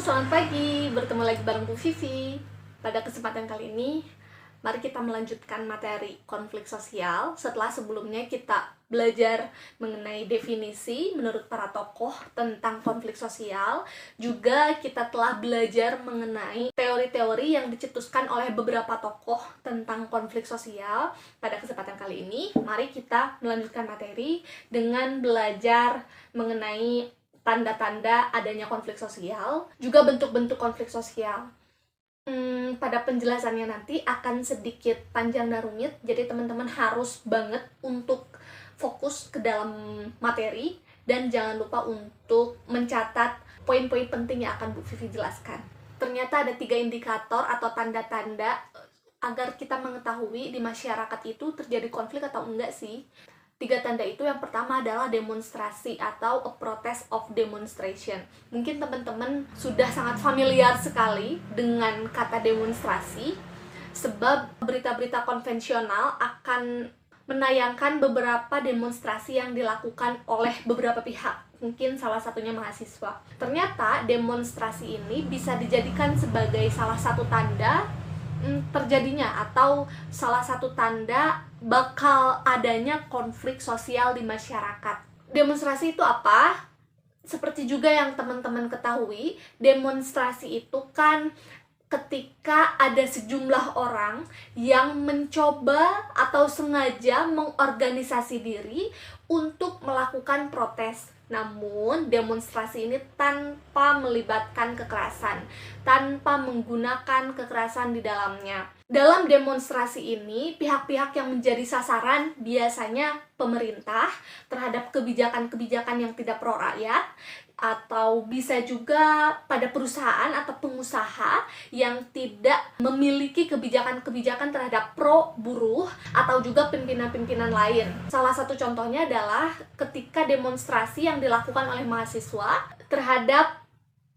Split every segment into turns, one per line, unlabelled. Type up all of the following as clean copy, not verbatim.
selamat pagi. Bertemu lagi bareng Bu Vivi. Pada kesempatan kali ini, mari kita melanjutkan materi konflik sosial. Setelah sebelumnya kita belajar mengenai definisi menurut para tokoh tentang konflik sosial, juga kita telah belajar mengenai teori-teori yang dicetuskan oleh beberapa tokoh tentang konflik sosial. Pada kesempatan kali ini, mari kita melanjutkan materi dengan belajar mengenai tanda-tanda adanya konflik sosial, juga bentuk-bentuk konflik sosial. Pada penjelasannya nanti akan sedikit panjang dan rumit, jadi teman-teman harus banget untuk fokus ke dalam materi, dan jangan lupa untuk mencatat poin-poin penting yang akan Bu Vivi jelaskan. Ternyata ada 3 indikator atau tanda-tanda agar kita mengetahui di masyarakat itu terjadi konflik atau enggak sih. 3 tanda itu, yang pertama adalah demonstrasi atau a protest of demonstration. Mungkin teman-teman sudah sangat familiar sekali dengan kata demonstrasi, sebab berita-berita konvensional akan menayangkan beberapa demonstrasi yang dilakukan oleh beberapa pihak, mungkin salah satunya mahasiswa. Ternyata demonstrasi ini bisa dijadikan sebagai salah satu tanda terjadinya atau salah satu tanda bakal adanya konflik sosial di masyarakat. Demonstrasi itu apa? Seperti juga yang teman-teman ketahui, demonstrasi itu kan ketika ada sejumlah orang yang mencoba atau sengaja mengorganisasi diri untuk melakukan protes. Namun, demonstrasi ini tanpa melibatkan kekerasan, tanpa menggunakan kekerasan di dalamnya. Dalam demonstrasi ini, pihak-pihak yang menjadi sasaran biasanya pemerintah terhadap kebijakan-kebijakan yang tidak pro rakyat, atau bisa juga pada perusahaan atau pengusaha yang tidak memiliki kebijakan-kebijakan terhadap pro buruh, atau juga pimpinan-pimpinan lain. Salah satu contohnya adalah ketika demonstrasi yang dilakukan oleh mahasiswa terhadap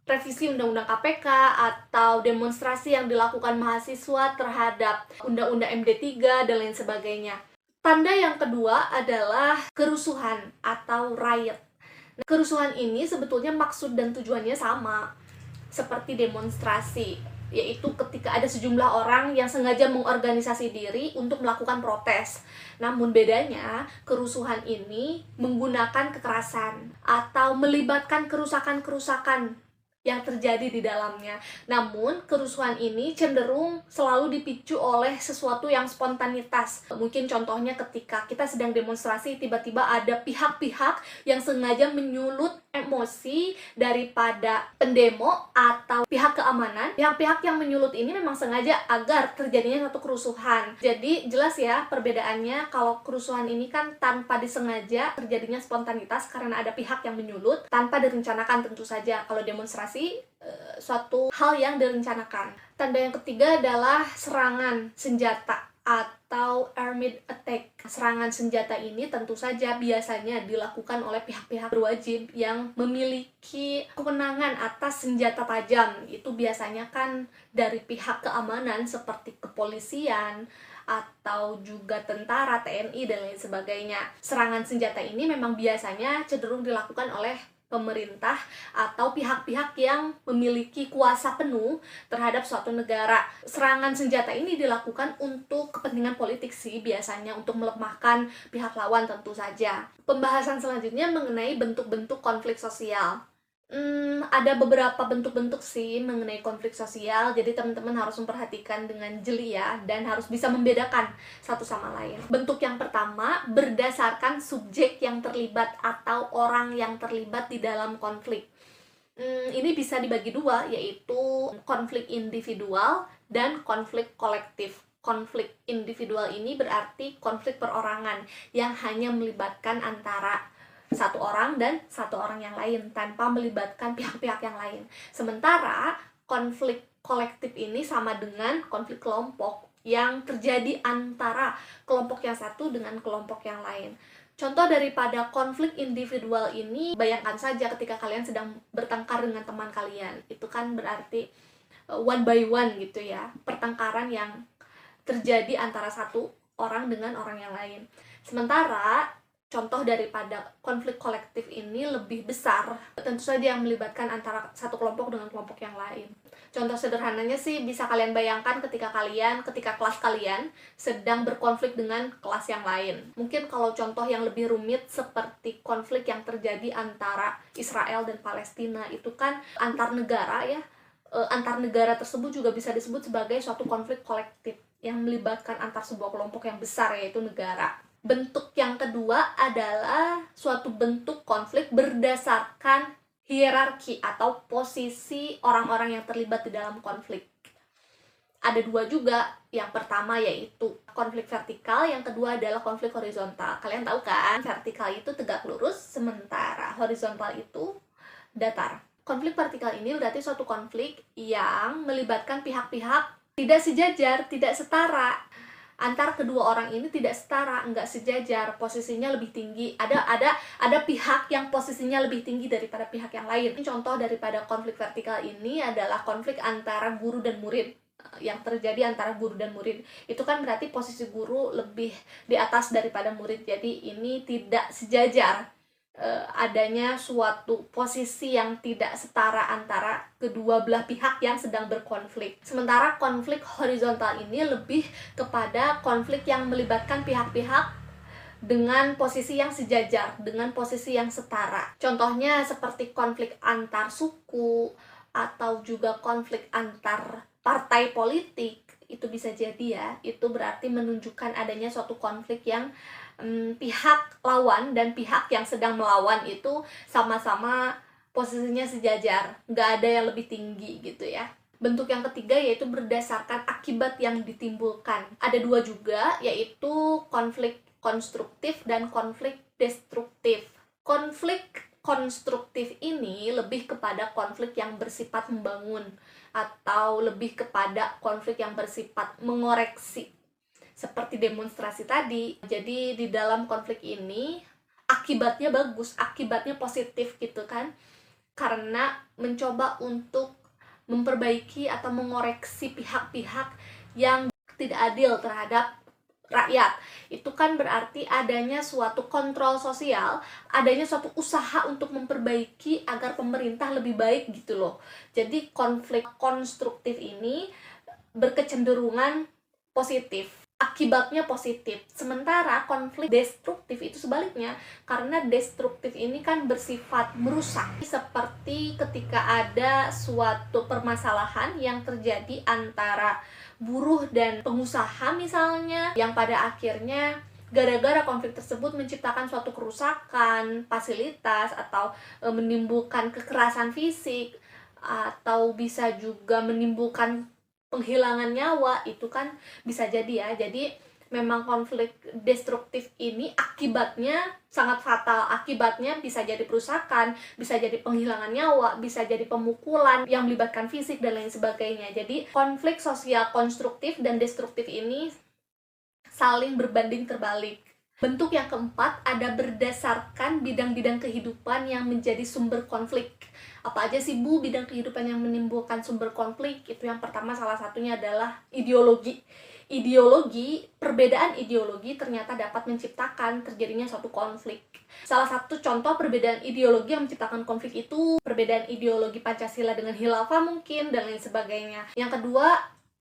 revisi Undang-Undang KPK, atau demonstrasi yang dilakukan mahasiswa terhadap Undang-Undang MD3 dan lain sebagainya. Tanda yang kedua adalah kerusuhan atau riot. Kerusuhan ini sebetulnya maksud dan tujuannya sama seperti demonstrasi, yaitu ketika ada sejumlah orang yang sengaja mengorganisasi diri untuk melakukan protes. Namun bedanya, kerusuhan ini menggunakan kekerasan atau melibatkan kerusakan-kerusakan yang terjadi di dalamnya. Namun, kerusuhan ini cenderung selalu dipicu oleh sesuatu yang spontanitas. Mungkin contohnya ketika kita sedang demonstrasi, tiba-tiba ada pihak-pihak yang sengaja menyulut emosi daripada pendemo atau pihak keamanan. Pihak-pihak yang menyulut ini memang sengaja agar terjadinya satu kerusuhan. Jadi, jelas ya perbedaannya. Kalau kerusuhan ini kan tanpa disengaja, terjadinya spontanitas karena ada pihak yang menyulut, tanpa direncanakan tentu saja. Kalau demonstrasi suatu hal yang direncanakan. Tanda yang ketiga adalah serangan senjata atau armed attack. Serangan senjata ini tentu saja biasanya dilakukan oleh pihak-pihak berwajib yang memiliki kewenangan atas senjata tajam. Itu biasanya kan dari pihak keamanan seperti kepolisian atau juga tentara, TNI, dan lain sebagainya. Serangan senjata ini memang biasanya cenderung dilakukan oleh pemerintah atau pihak-pihak yang memiliki kuasa penuh terhadap suatu negara. Serangan senjata ini dilakukan untuk kepentingan politik sih, biasanya untuk melemahkan pihak lawan tentu saja. Pembahasan selanjutnya mengenai bentuk-bentuk konflik sosial. Ada beberapa bentuk-bentuk sih mengenai konflik sosial, jadi teman-teman harus memperhatikan dengan jeli ya, dan harus bisa membedakan satu sama lain. Bentuk yang pertama, berdasarkan subjek yang terlibat atau orang yang terlibat di dalam konflik. Ini bisa dibagi dua, yaitu konflik individual dan konflik kolektif. Konflik individual ini berarti konflik perorangan yang hanya melibatkan antara satu orang dan satu orang yang lain tanpa melibatkan pihak-pihak yang lain. Sementara konflik kolektif ini sama dengan konflik kelompok yang terjadi antara kelompok yang satu dengan kelompok yang lain. Contoh daripada konflik individual ini, bayangkan saja ketika kalian sedang bertengkar dengan teman kalian. Itu kan berarti one by one gitu ya, pertengkaran yang terjadi antara satu orang dengan orang yang lain. Sementara contoh daripada konflik kolektif ini lebih besar, tentu saja yang melibatkan antara satu kelompok dengan kelompok yang lain. Contoh sederhananya sih bisa kalian bayangkan ketika kelas kalian sedang berkonflik dengan kelas yang lain. Mungkin kalau contoh yang lebih rumit seperti konflik yang terjadi antara Israel dan Palestina, itu kan antar negara ya. Antar negara tersebut juga bisa disebut sebagai suatu konflik kolektif yang melibatkan antar sebuah kelompok yang besar, yaitu negara. Bentuk yang kedua adalah suatu bentuk konflik berdasarkan hierarki atau posisi orang-orang yang terlibat di dalam konflik. Ada dua juga, yang pertama yaitu konflik vertikal, yang kedua adalah konflik horizontal. Kalian tahu kan, vertikal itu tegak lurus, sementara horizontal itu datar. Konflik vertikal ini berarti suatu konflik yang melibatkan pihak-pihak tidak sejajar, tidak setara. Antar kedua orang ini tidak setara, enggak sejajar, posisinya lebih tinggi. Ada pihak yang posisinya lebih tinggi daripada pihak yang lain. Contoh daripada konflik vertikal ini adalah konflik antara guru dan murid. Yang terjadi antara guru dan murid itu kan berarti posisi guru lebih di atas daripada murid. Jadi ini tidak sejajar. Adanya suatu posisi yang tidak setara antara kedua belah pihak yang sedang berkonflik. Sementara konflik horizontal ini lebih kepada konflik yang melibatkan pihak-pihak dengan posisi yang sejajar, dengan posisi yang setara. Contohnya seperti konflik antar suku atau juga konflik antar partai politik. Itu bisa jadi ya, itu berarti menunjukkan adanya suatu konflik yang pihak lawan dan pihak yang sedang melawan itu sama-sama posisinya sejajar, nggak ada yang lebih tinggi gitu ya. Bentuk yang ketiga yaitu berdasarkan akibat yang ditimbulkan. Ada dua juga, yaitu konflik konstruktif dan konflik destruktif. Konflik konstruktif ini lebih kepada konflik yang bersifat membangun atau lebih kepada konflik yang bersifat mengoreksi, seperti demonstrasi tadi. Jadi di dalam konflik ini akibatnya bagus, akibatnya positif gitu kan, karena mencoba untuk memperbaiki atau mengoreksi pihak-pihak yang tidak adil terhadap rakyat. Itu kan berarti adanya suatu kontrol sosial, adanya suatu usaha untuk memperbaiki agar pemerintah lebih baik gitu loh. Jadi konflik konstruktif ini berkecenderungan positif, akibatnya positif. Sementara konflik destruktif itu sebaliknya, karena destruktif ini kan bersifat merusak. Seperti ketika ada suatu permasalahan yang terjadi antara buruh dan pengusaha misalnya, yang pada akhirnya gara-gara konflik tersebut menciptakan suatu kerusakan fasilitas atau menimbulkan kekerasan fisik, atau bisa juga menimbulkan penghilangan nyawa. Itu kan bisa jadi ya. Jadi memang konflik destruktif ini akibatnya sangat fatal. Akibatnya bisa jadi perusakan, bisa jadi penghilangan nyawa, bisa jadi pemukulan yang melibatkan fisik dan lain sebagainya. Jadi konflik sosial konstruktif dan destruktif ini saling berbanding terbalik. Bentuk yang keempat ada berdasarkan bidang-bidang kehidupan yang menjadi sumber konflik. Apa aja sih Bu bidang kehidupan yang menimbulkan sumber konflik? Itu yang pertama, salah satunya adalah ideologi. Perbedaan ideologi ternyata dapat menciptakan terjadinya suatu konflik. Salah satu contoh perbedaan ideologi yang menciptakan konflik itu perbedaan ideologi Pancasila dengan Khilafah mungkin, dan lain sebagainya. Yang kedua,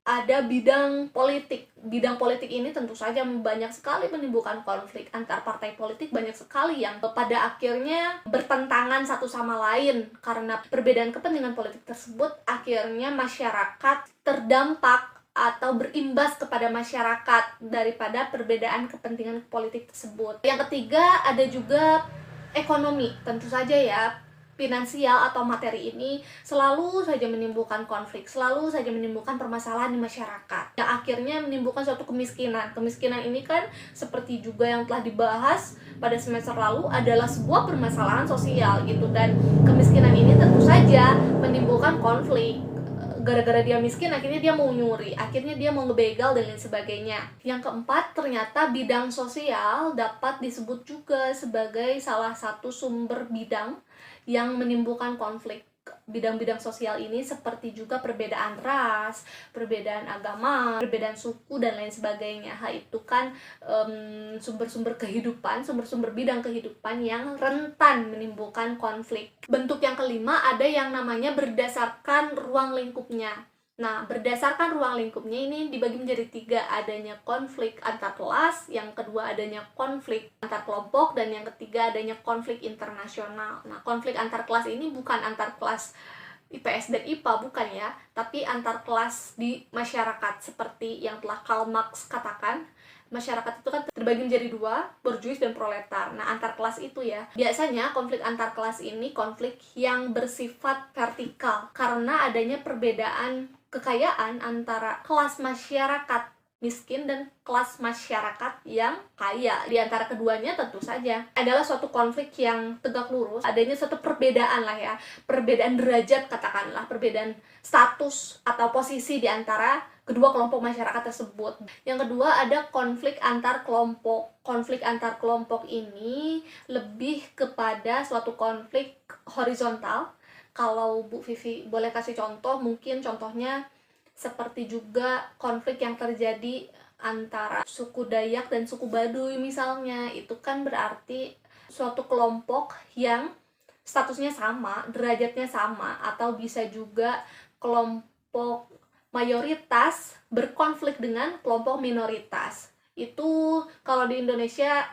ada bidang politik. Bidang politik ini tentu saja banyak sekali menimbulkan konflik antar partai politik, banyak sekali yang pada akhirnya bertentangan satu sama lain. Karena perbedaan kepentingan politik tersebut, akhirnya masyarakat terdampak atau berimbas kepada masyarakat daripada perbedaan kepentingan politik tersebut. Yang ketiga, ada juga ekonomi. Tentu saja ya, finansial atau materi ini selalu saja menimbulkan konflik, selalu saja menimbulkan permasalahan di masyarakat, yang akhirnya menimbulkan suatu kemiskinan. Kemiskinan ini kan seperti juga yang telah dibahas pada semester lalu adalah sebuah permasalahan sosial gitu, dan kemiskinan ini tentu saja menimbulkan konflik. Gara-gara dia miskin, akhirnya dia mau nyuri, akhirnya dia mau ngebegal dan lain sebagainya. Yang keempat, ternyata bidang sosial dapat disebut juga sebagai salah satu sumber bidang yang menimbulkan konflik. bidang-bidang sosial ini, seperti juga perbedaan ras, perbedaan agama, perbedaan suku, dan lain sebagainya. Itu kan sumber-sumber kehidupan, sumber-sumber bidang kehidupan yang rentan menimbulkan konflik. Bentuk yang kelima ada yang namanya berdasarkan ruang lingkupnya. Nah, berdasarkan ruang lingkupnya ini dibagi menjadi 3, adanya konflik antar kelas, yang kedua adanya konflik antar kelompok, dan yang ketiga adanya konflik internasional. Nah, konflik antar kelas ini bukan antar kelas IPS dan IPA, bukan ya, tapi antar kelas di masyarakat, seperti yang telah Karl Marx katakan. Masyarakat itu kan terbagi menjadi 2, borjuis dan proletar. Nah, antar kelas itu ya, biasanya konflik antar kelas ini konflik yang bersifat vertikal, karena adanya perbedaan kekayaan antara kelas masyarakat miskin dan kelas masyarakat yang kaya. Di antara keduanya tentu saja adalah suatu konflik yang tegak lurus, adanya suatu perbedaan lah ya, perbedaan derajat katakanlah, perbedaan status atau posisi di antara kedua kelompok masyarakat tersebut. Yang kedua ada konflik antar kelompok. Konflik antar kelompok ini lebih kepada suatu konflik horizontal. Kalau Bu Vivi boleh kasih contoh, mungkin contohnya seperti juga konflik yang terjadi antara suku Dayak dan suku Baduy misalnya. Itu kan berarti suatu kelompok yang statusnya sama, derajatnya sama, atau bisa juga kelompok mayoritas berkonflik dengan kelompok minoritas. Itu kalau di Indonesia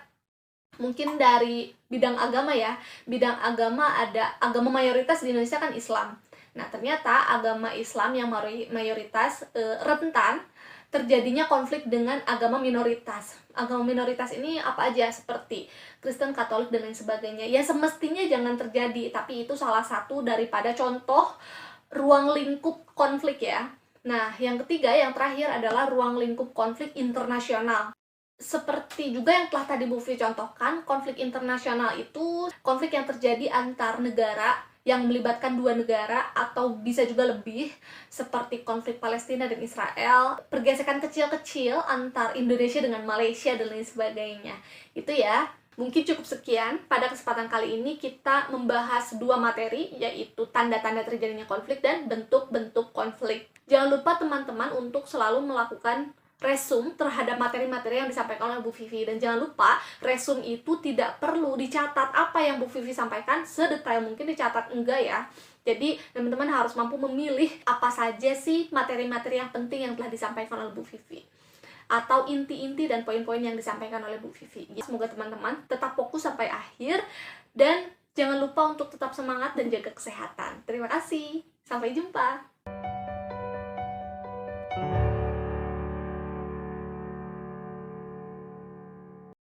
mungkin dari bidang agama ya, bidang agama ada agama mayoritas di Indonesia kan Islam. Nah, ternyata agama Islam yang mayoritas rentan terjadinya konflik dengan agama minoritas. Agama minoritas ini apa aja, seperti Kristen, Katolik, dan lain sebagainya. Ya semestinya jangan terjadi, tapi itu salah satu daripada contoh ruang lingkup konflik ya. Nah, yang ketiga, yang terakhir adalah ruang lingkup konflik internasional. Seperti juga yang telah tadi Bu Fi contohkan, konflik internasional itu konflik yang terjadi antar negara yang melibatkan 2 negara atau bisa juga lebih, seperti konflik Palestina dan Israel, pergesekan kecil-kecil antar Indonesia dengan Malaysia dan lain sebagainya. Itu ya. Mungkin cukup sekian. Pada kesempatan kali ini kita membahas 2 materi, yaitu tanda-tanda terjadinya konflik dan bentuk-bentuk konflik. Jangan lupa teman-teman untuk selalu melakukan resume terhadap materi-materi yang disampaikan oleh Bu Vivi. Dan jangan lupa, resume itu tidak perlu dicatat apa yang Bu Vivi sampaikan sedetail mungkin, dicatat enggak ya. Jadi teman-teman harus mampu memilih apa saja sih materi-materi yang penting yang telah disampaikan oleh Bu Vivi, atau inti-inti dan poin-poin yang disampaikan oleh Bu Vivi. Semoga teman-teman tetap fokus sampai akhir, dan jangan lupa untuk tetap semangat dan jaga kesehatan. Terima kasih, sampai jumpa.